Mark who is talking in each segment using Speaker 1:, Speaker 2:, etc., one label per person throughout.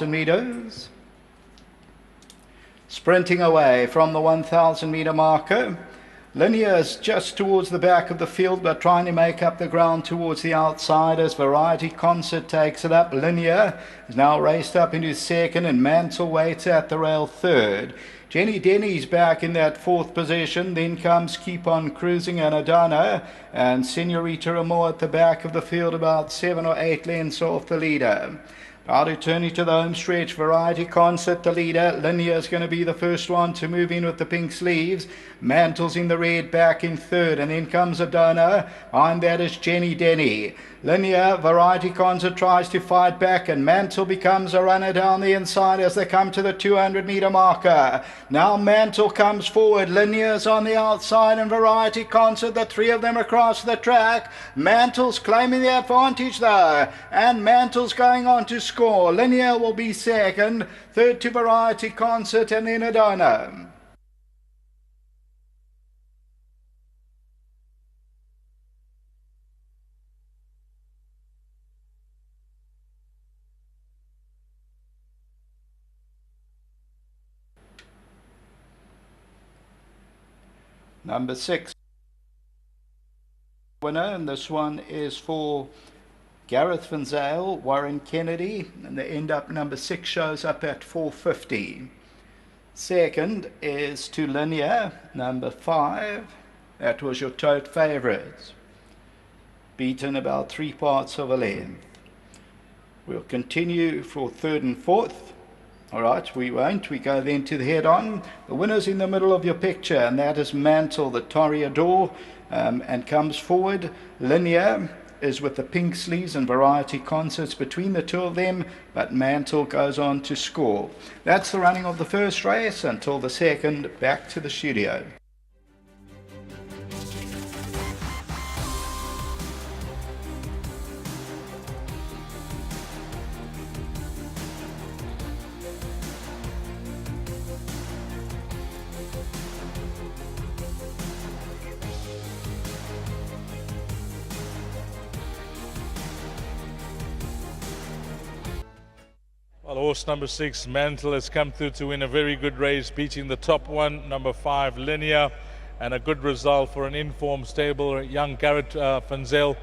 Speaker 1: meters. Sprinting away from the 1,000 meter marker. Linear is just towards the back of the field, but trying to make up the ground towards the outside as Variety Concert takes it up. Linear is now raced up into second, and Mantle waits at the rail third. Jenny Denny's back in that fourth position. Then comes Keep On Cruising and Adana, and Senorita Amor at the back of the field, about 7 or 8 lengths off the leader. Now returning to the home stretch, Variety Concert the leader. Linear is going to be the first one to move in with the pink sleeves. Mantle's in the red, back in third, and then comes Adana. Behind that is Jenny Denny. Linear, Variety Concert tries to fight back, and Mantle becomes a runner down the inside as they come to the 200 meter marker. Now Mantle comes forward. Linear's on the outside, and Variety Concert, the three of them across the track. Mantle's claiming the advantage though, and Mantle's going on to score. Linear will be second, third to Variety Concert, and then Adana. Number 6 winner, and this one is for Gareth Van Zyl, Warren Kennedy, and the end up number 6 shows up at 450. Second is to Linear, number 5. That was your tote favourites, beaten about 3 parts of a length. We'll continue for third and fourth. All right, we won't. We go then to the head-on. The winner's in the middle of your picture, and that is Mantle, the Toreador, and comes forward. Linear is with the pink sleeves, and Variety Concerts between the two of them, but Mantle goes on to score. That's the running of the first race. Until the second, back to the studio.
Speaker 2: Well, horse number 6, Mantle, has come through to win a very good race, beating the top one, number 5, Linear, and a good result for an informed stable. Young Gareth Van Zyl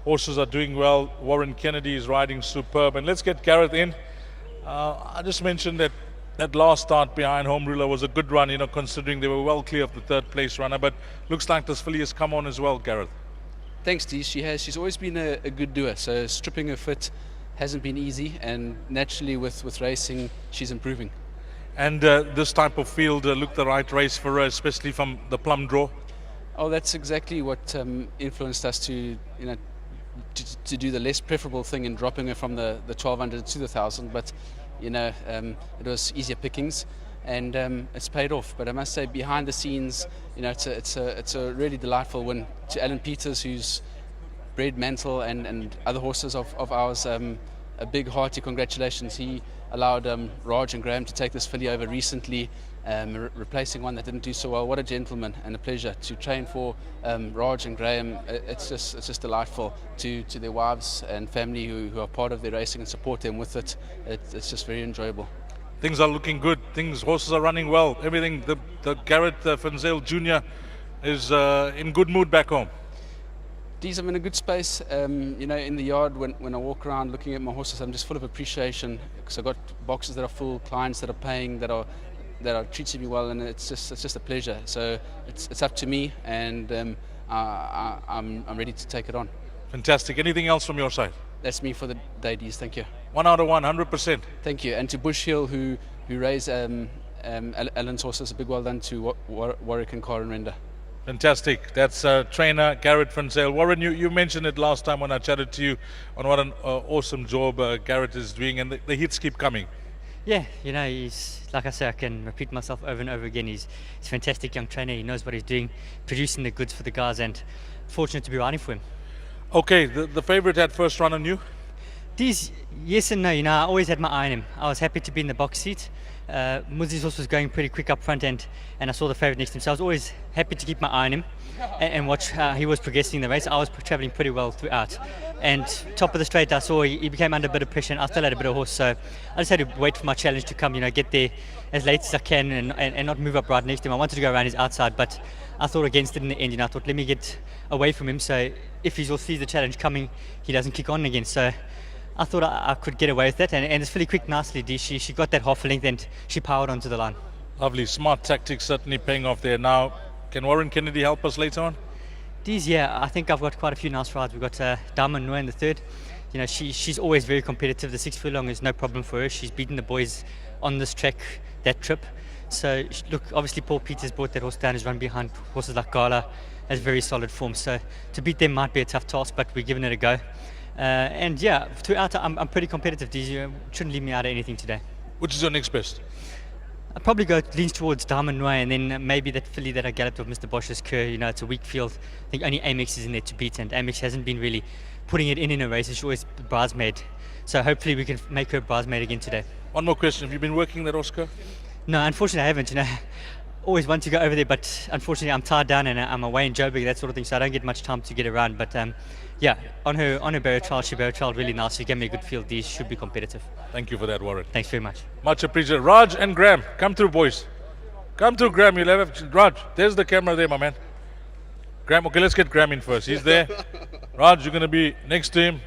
Speaker 2: horses are doing well. Warren Kennedy is riding superb. And let's get Gareth in. I just mentioned that that last start behind Home Ruler was a good run, you know, considering they were well clear of the third place runner. But looks like this filly has come on as well, Gareth.
Speaker 3: Thanks, Dee. She's always been a good doer, so stripping her fit hasn't been easy, and naturally with racing she's improving.
Speaker 2: And this type of field looked the right race for her, especially from the plum draw.
Speaker 3: Oh, that's exactly what influenced us to to do the less preferable thing in dropping her from the 1200 to the 1000, but it was easier pickings, and it's paid off. But I must say, behind the scenes, it's a really delightful win to Alan Peters, who's bred Mantle and other horses of ours. A big hearty congratulations. He allowed Raj and Graham to take this filly over recently, replacing one that didn't do so well. What a gentleman, and a pleasure to train for Raj and Graham. It's just delightful to their wives and family who are part of their racing and support them with it. It's just very enjoyable.
Speaker 2: Things are looking good. Horses are running well. Everything. The Gareth Van Zyl Jr. is in good mood back home.
Speaker 3: These, I'm in a good space. In the yard, when I walk around looking at my horses, I'm just full of appreciation, because I've got boxes that are full, clients that are paying, that are treating me well, and it's just a pleasure. So it's up to me, and I'm ready to take it on. Fantastic.
Speaker 2: Anything else from your side?
Speaker 3: That's me for the day, Dees. Thank you.
Speaker 2: 1 out of 1, 100%.
Speaker 3: Thank you. And to Bush Hill, who raised Alan's horses, a big well done to Warwick and Karen Render.
Speaker 2: Fantastic. That's trainer Gareth Van Zyl. Warren, you mentioned it last time when I chatted to you on what an awesome job Gareth is doing, and the hits keep coming.
Speaker 4: Yeah, he's, like I say, I can repeat myself over and over again. He's a fantastic young trainer. He knows what he's doing, producing the goods for the guys, and fortunate to be riding for him.
Speaker 2: Okay, the favourite had first run on you?
Speaker 4: These, yes and no. You know, I always had my eye on him. I was happy to be in the box seat. Muzi's horse was going pretty quick up front, and I saw the favourite next to him, so I was always happy to keep my eye on him and watch how he was progressing in the race. I was travelling pretty well throughout, and top of the straight I saw he became under a bit of pressure, and I still had a bit of horse, so I just had to wait for my challenge to come, you know, get there as late as I can and not move up right next to him. I wanted to go around his outside, but I thought against it in the end. You know, I thought, let me get away from him, so if he sees the challenge coming, he doesn't kick on again. So I thought I could get away with that, and it's really quick, nicely. She got that half a length and she powered onto the line.
Speaker 2: Lovely, smart tactics certainly paying off there. Now, can Warren Kennedy help us later on?
Speaker 4: Yeah, I think I've got quite a few nice rides. We've got Diamond Noy in the third. You know, she's always very competitive. The 6 furlong is no problem for her. She's beaten the boys on this track that trip. So look, obviously Paul Peters brought that horse down. He's run behind horses like Gala, has very solid form. So to beat them might be a tough task, but we're giving it a go. And yeah, throughout I'm pretty competitive. You shouldn't leave me out of anything today.
Speaker 2: Which is your next best?
Speaker 4: I'd probably go lean towards Diamond Noy, and then maybe that filly that I galloped with Mr. Bosch's Kerr. You know, it's a weak field. I think only Amex is in there to beat, and Amex hasn't been really putting it in a race. She's always bridesmaid. So hopefully we can make her bridesmaid again today.
Speaker 2: One more question. Have you been working that Oscar?
Speaker 4: No, unfortunately I haven't. You know, always want to go over there, but unfortunately I'm tied down and I'm away in Joburg, that sort of thing, so I don't get much time to get around. But yeah, on her barrier trial, she barrier trialed really nice. She gave me a good field. These should be competitive.
Speaker 2: Thank you for that, Warren.
Speaker 4: Thanks very much.
Speaker 2: Much appreciated. Raj and Graham, come through, boys. Come through, Graham. You'll have Raj. There's the camera there, my man. Graham, okay, let's get Graham in first. He's there. Raj, you're going to be next to him.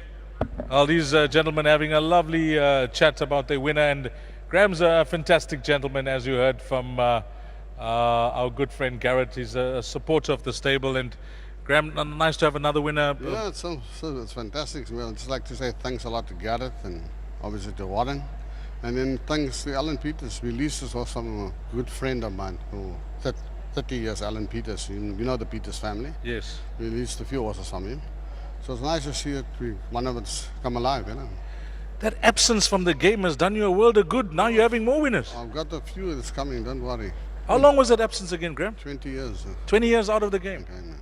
Speaker 2: All these gentlemen having a lovely chat about their winner, and Graham's a fantastic gentleman, as you heard from our good friend Garrett. He's a supporter of the stable, and Graham, nice to have another winner.
Speaker 5: Yeah, it's fantastic. Well, I'd just like to say thanks a lot to Garrett and obviously to Warren. And then thanks to Alan Peters. We leased this horse from a good friend of mine who 30 years, Alan Peters. You know the Peters family?
Speaker 2: Yes.
Speaker 5: We leased a few horses from him. So it's nice to see that one of it's come alive, you know.
Speaker 2: That absence from the game has done you a world of good. Now you're having more winners.
Speaker 5: I've got a few that's coming, don't worry.
Speaker 2: How long was that absence again, Graham?
Speaker 5: 20 years.
Speaker 2: 20 years out of the game.
Speaker 5: Okay,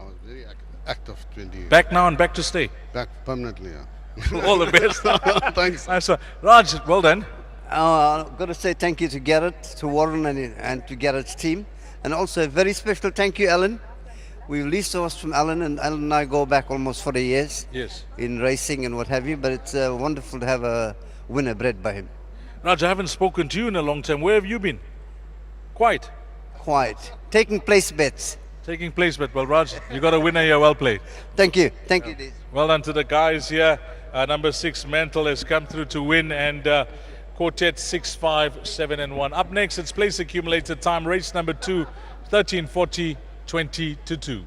Speaker 5: I was very active 20 years.
Speaker 2: Back now and back to stay.
Speaker 5: Back permanently, yeah.
Speaker 2: All the best.
Speaker 5: Thanks.
Speaker 2: Nice one. Raj, well done.
Speaker 6: I've got to say thank you to Garrett, to Warren and to Garrett's team. And also a very special thank you, Alan. We've leased the horse from Alan, and Alan and I go back almost 40 years in racing and what have you, but it's wonderful to have a winner bred by him.
Speaker 2: Raj, I haven't spoken to you in a long time. Where have you been? Quiet.
Speaker 6: Taking place bets.
Speaker 2: Taking place bet. Well, Raj, you got a winner here. Well played.
Speaker 6: Thank you. Thank you, Dave.
Speaker 2: Well done to the guys here. Number 6, Mantle, has come through to win, and Quartet 6, 5, 7 and 1. Up next, it's place accumulated time, race number 2, 13:40, 20 to 2.